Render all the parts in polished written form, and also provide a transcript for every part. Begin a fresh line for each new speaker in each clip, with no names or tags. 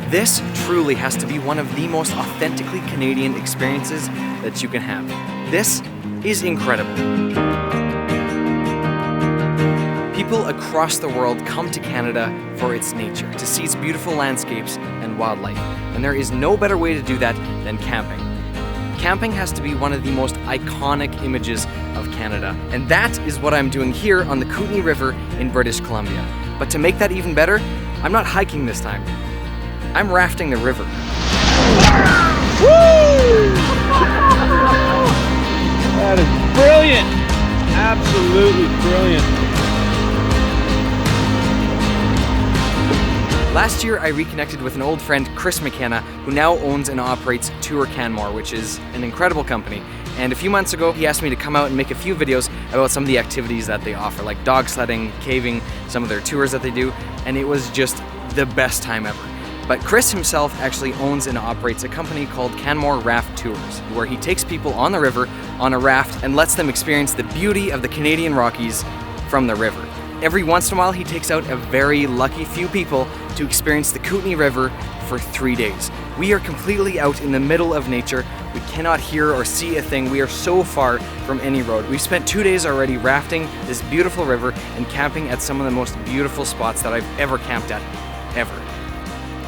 This truly has to be one of the most authentically Canadian experiences that you can have. This is incredible. People across the world come to Canada for its nature, to see its beautiful landscapes and wildlife, and there is no better way to do that than camping. Camping has to be one of the most iconic images of Canada, and that is what I'm doing here on the Kootenay River in British Columbia. But to make that even better, I'm not hiking this time. I'm rafting the river.
Woo! That is brilliant! Absolutely brilliant.
Last year, I reconnected with an old friend, Chris McKenna, who now owns and operates Tour Canmore, which is an incredible company. And a few months ago, he asked me to come out and make a few videos about some of the activities that they offer, like dog sledding, caving, some of their tours that they do, and it was just the best time ever. But Chris himself actually owns and operates a company called Canmore Raft Tours, where he takes people on the river on a raft and lets them experience the beauty of the Canadian Rockies from the river. Every once in a while, he takes out a very lucky few people to experience the Kootenay River for 3 days. We are completely out in the middle of nature. We cannot hear or see a thing. We are so far from any road. We've spent 2 days already rafting this beautiful river and camping at some of the most beautiful spots that I've ever camped at, ever.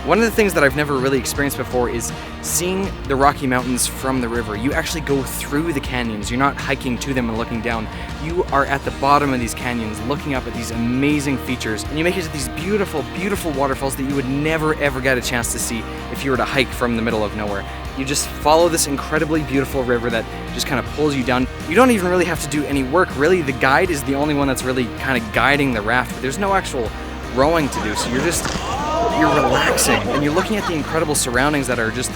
One of the things that I've never really experienced before is seeing the Rocky Mountains from the river. You actually go through the canyons. You're not hiking to them and looking down. You are at the bottom of these canyons looking up at these amazing features, and you make it to these beautiful, beautiful waterfalls that you would never ever get a chance to see if you were to hike from the middle of nowhere. You just follow this incredibly beautiful river that just kind of pulls you down. You don't even really have to do any work. Really, the guide is the only one that's really kind of guiding the raft. There's no actual rowing to do, so you're relaxing and you're looking at the incredible surroundings that are just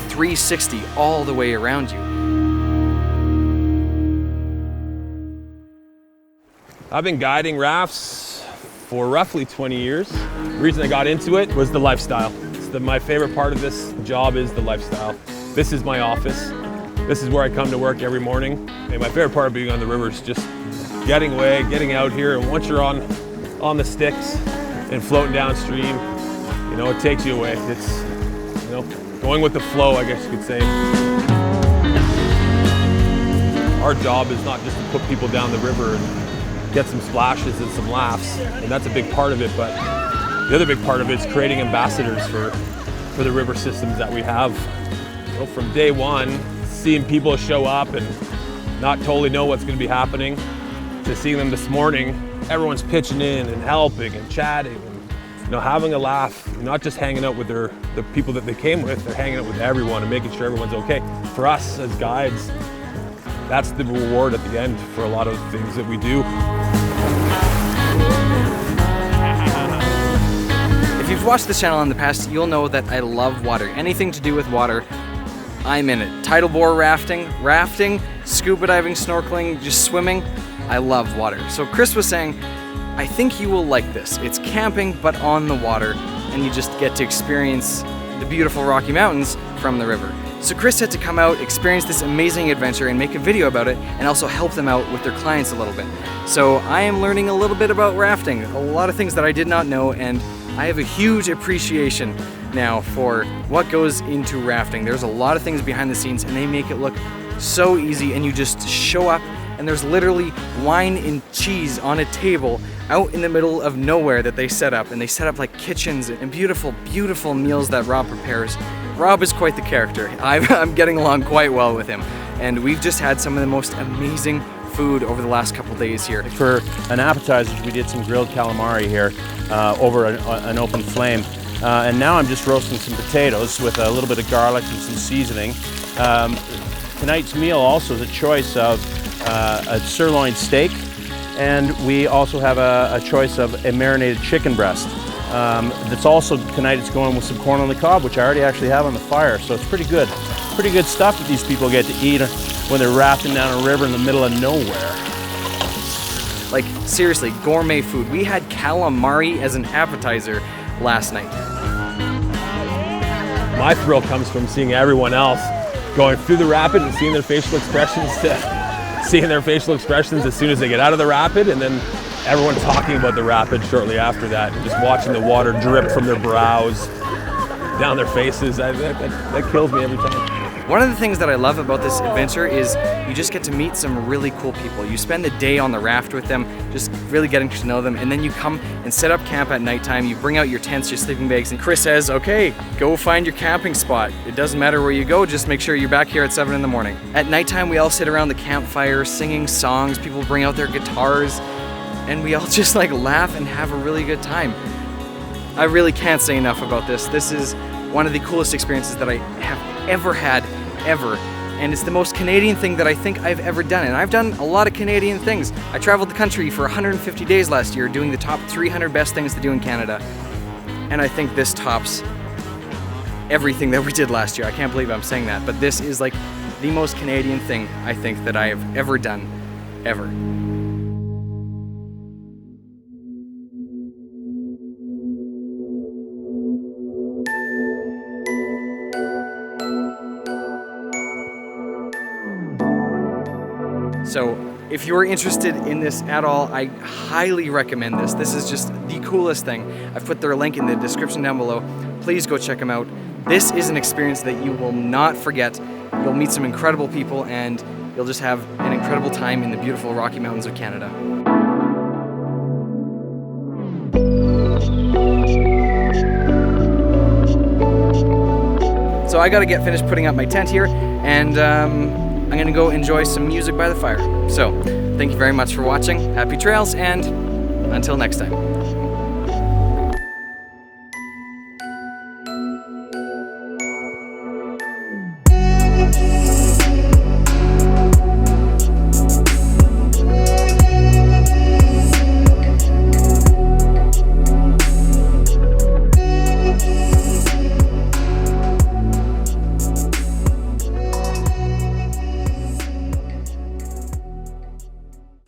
360 all the way around you.
I've been guiding rafts for roughly 20 years. The reason I got into it was the lifestyle. My favorite part of this job is the lifestyle. This is my office. This is where I come to work every morning. And my favorite part of being on the river is just getting away, getting out here. And once you're on the sticks and floating downstream, you know, it takes you away. It's, you know, going with the flow, I guess you could say. Our job is not just to put people down the river and get some splashes and some laughs, and that's a big part of it, but the other big part of it is creating ambassadors for the river systems that we have. You know, from day one, seeing people show up and not totally know what's going to be happening, to seeing them this morning, everyone's pitching in and helping and chatting. You know, having a laugh, not just hanging out with the people that they came with, they're hanging out with everyone and making sure everyone's okay. For us as guides, that's the reward at the end for a lot of things that we do.
If you've watched this channel in the past, you'll know that I love water. Anything to do with water, I'm in it. Tidal bore rafting, scuba diving, snorkeling, just swimming, I love water. So Chris was saying, I think you will like this. It's camping, but on the water, and you just get to experience the beautiful Rocky Mountains from the river. So Chris had to come out, experience this amazing adventure, and make a video about it, and also help them out with their clients a little bit. So I am learning a little bit about rafting, a lot of things that I did not know, and I have a huge appreciation now for what goes into rafting. There's a lot of things behind the scenes, and they make it look so easy, and you just show up, and there's literally wine and cheese on a table out in the middle of nowhere that they set up, and they set up like kitchens and beautiful, beautiful meals that Rob prepares. Rob is quite the character. I'm getting along quite well with him, and we've just had some of the most amazing food over the last couple days here.
For an appetizer, we did some grilled calamari here over an open flame, and now I'm just roasting some potatoes with a little bit of garlic and some seasoning. Tonight's meal also is a choice of a sirloin steak, and we also have a choice of a marinated chicken breast. That's also, tonight it's going with some corn on the cob, which I already actually have on the fire, so it's pretty good. Pretty good stuff that these people get to eat when they're rafting down a river in the middle of nowhere.
Like, seriously, gourmet food. We had calamari as an appetizer last night.
My thrill comes from seeing everyone else going through the rapid and seeing their facial expressions as soon as they get out of the rapid, and then everyone talking about the rapid shortly after that, and just watching the water drip from their brows. down their faces. That kills me every time.
One of the things that I love about this adventure is you just get to meet some really cool people. You spend the day on the raft with them, just really getting to know them, and then you come and set up camp at nighttime. You bring out your tents, your sleeping bags, and Chris says, okay, go find your camping spot. It doesn't matter where you go, just make sure you're back here at 7 in the morning. At nighttime, we all sit around the campfire singing songs. People bring out their guitars, and we all just like laugh and have a really good time. I really can't say enough about this. This is one of the coolest experiences that I have ever had, ever. And it's the most Canadian thing that I think I've ever done. And I've done a lot of Canadian things. I traveled the country for 150 days last year doing the top 300 best things to do in Canada. And I think this tops everything that we did last year. I can't believe I'm saying that, but this is like the most Canadian thing I think that I have ever done, ever. So if you're interested in this at all, I highly recommend this. This is just the coolest thing. I've put their link in the description down below. Please go check them out. This is an experience that you will not forget. You'll meet some incredible people and you'll just have an incredible time in the beautiful Rocky Mountains of Canada. So I gotta get finished putting up my tent here, and I'm gonna go enjoy some music by the fire. So, thank you very much for watching. Happy trails, and until next time.